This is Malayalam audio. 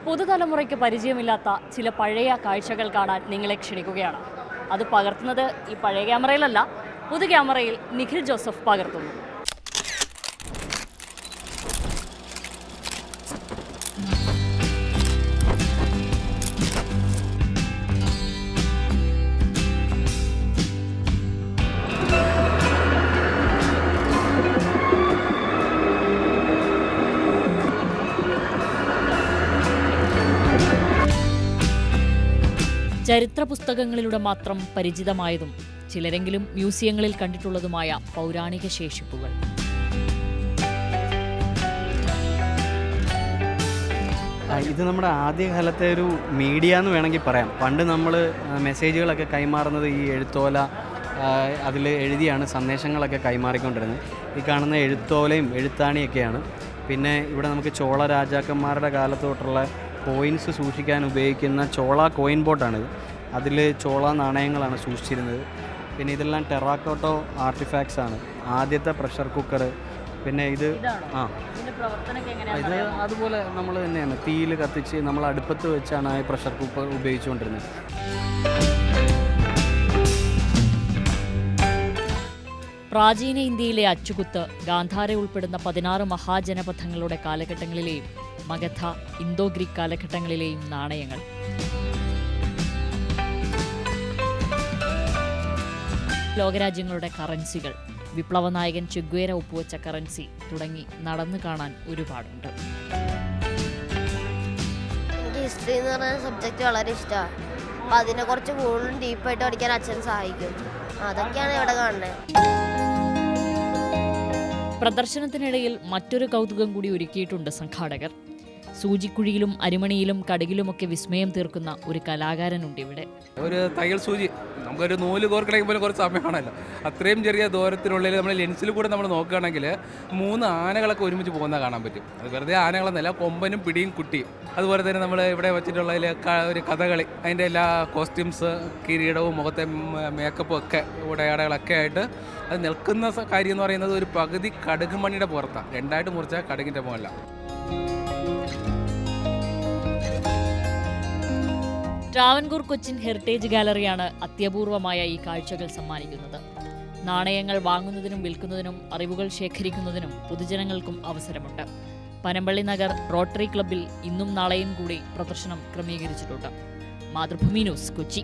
പുതുതലമുറയ്ക്ക് പരിചയമില്ലാത്ത ചില പഴയ കാഴ്ചകൾ കാണാൻ നിങ്ങളെ ക്ഷണിക്കുകയാണ്. അത് പകർത്തുന്നത് ഈ പഴയ ക്യാമറയിലല്ല, പുതു ക്യാമറയിൽ നിഖിൽ ജോസഫ് പകർത്തുന്നു. ചരിത്ര പുസ്തകങ്ങളിലൂടെ മാത്രം പരിചിതമായതും ചിലരെങ്കിലും മ്യൂസിയങ്ങളിൽ കണ്ടിട്ടുള്ളതുമായ പൗരാണിക ശേഷിപ്പുകൾ. ഇത് നമ്മുടെ ആദ്യകാലത്തെ ഒരു മീഡിയ എന്ന് വേണമെങ്കിൽ പറയാം. പണ്ട് നമ്മൾ മെസ്സേജുകളൊക്കെ കൈമാറുന്നത് ഈ എഴുത്തോല, അതിൽ എഴുതിയാണ് സന്ദേശങ്ങളൊക്കെ കൈമാറിക്കൊണ്ടിരുന്നത്. ഈ കാണുന്ന എഴുത്തോലയും എഴുത്താണിയൊക്കെയാണ്. പിന്നെ ഇവിടെ നമുക്ക് ചോള രാജാക്കന്മാരുടെ കാലത്ത് തൊട്ടുള്ള കോയിൻസ് സൂക്ഷിക്കാൻ ഉപയോഗിക്കുന്ന ചോള കോയിൻ ബോട്ടാണിത്. അതിൽ ചോള നാണയങ്ങളാണ് സൂക്ഷിച്ചിരുന്നത്. പിന്നെ ഇതെല്ലാം ടെറാക്കോട്ടോ ആർട്ടിഫാക്ട്സ് ആണ്. ആദ്യത്തെ പ്രഷർ കുക്കർ, പിന്നെ ഇത് ഇത് അതുപോലെ നമ്മൾ തന്നെയാണ് തീയിൽ കത്തിച്ച് നമ്മൾ അടുപ്പത്ത് വെച്ചാണ് ആ പ്രഷർ കുക്കർ ഉപയോഗിച്ചുകൊണ്ടിരുന്നത്. പ്രാചീന ഇന്ത്യയിലെ അച്ചുകുത്ത്, ഗാന്ധാര ഉൾപ്പെടുന്ന 16 മഹാജനപഥങ്ങളുടെ കാലഘട്ടങ്ങളിലെയും മഗധ, ഇന്തോ ഗ്രീക്ക് കാലഘട്ടങ്ങളിലെയും നാണയങ്ങൾ. ലോകരാജ്യങ്ങളുടെ കറൻസികൾ, വിപ്ലവ നായകൻ ചെഗ്വേര ഒപ്പുവെച്ച കറൻസി തുടങ്ങി നടന്നു കാണാൻ ഒരുപാടുണ്ട്. എനിക്ക് ഹിസ്റ്ററി എന്ന് പറഞ്ഞ സബ്ജക്റ്റ് വളരെ ഇഷ്ടമാണ്. അപ്പം അതിനെ കുറച്ച് കൂടുതലും ഡീപ്പായിട്ട് പഠിക്കാൻ അച്ഛൻ സഹായിക്കും. അതൊക്കെയാണ് ഇവിടെ കാണുന്നത്. പ്രദർശനത്തിനിടയിൽ മറ്റൊരു കൗതുകം കൂടി ഒരുക്കിയിട്ടുണ്ട് സംഘാടകർ. സൂചിക്കുഴിയിലും അരിമണിയിലും കടുകിലുമൊക്കെ വിസ്മയം തീർക്കുന്ന ഒരു കലാകാരനുണ്ട് ഇവിടെ. ഒരു തയ്യൽ സൂചി നമുക്കൊരു നൂല് കോർക്കണമെങ്കിൽ പോലും കുറച്ച് സമയമാണല്ലോ. അത്രയും ചെറിയ ദൂരത്തിനുള്ളിൽ നമ്മൾ ലെൻസിൽ കൂടെ നമ്മൾ നോക്കുകയാണെങ്കിൽ 3 ആനകളൊക്കെ ഒരുമിച്ച് പോകുന്നത് കാണാൻ പറ്റും. അത് വെറുതെ ആനകളെന്നല്ല, കൊമ്പനും പിടിയും കുട്ടിയും. അതുപോലെ തന്നെ നമ്മൾ ഇവിടെ വെച്ചിട്ടുള്ളതിൽ ഒരു കഥകളി, അതിൻ്റെ എല്ലാ കോസ്റ്റ്യൂംസ്, കിരീടവും മുഖത്തെ മേക്കപ്പും ഒക്കെ ഉടയാടകളൊക്കെ ആയിട്ട് അത് നിൽക്കുന്ന കാര്യം എന്ന് പറയുന്നത് ഒരു പകുതി കടുക് മണിയുടെ പുറത്താണ്. 2ആയിട്ട് മുറിച്ചാൽ കടുകിൻ്റെ മുകളിലാണ്. ട്രാവൻകൂർ കൊച്ചിൻ ഹെറിറ്റേജ് ഗാലറിയാണ് അത്യപൂർവമായ ഈ കാഴ്ചകൾ സമ്മാനിക്കുന്നത്. നാണയങ്ങൾ വാങ്ങുന്നതിനും വിൽക്കുന്നതിനും അറിവുകൾ ശേഖരിക്കുന്നതിനും പൊതുജനങ്ങൾക്കും അവസരമുണ്ട്. പനമ്പള്ളി നഗർ റോട്ടറി ക്ലബ്ബിൽ ഇന്നും നാളെയും കൂടി പ്രദർശനം ക്രമീകരിച്ചിട്ടുണ്ട്. മാതൃഭൂമി ന്യൂസ്, കൊച്ചി.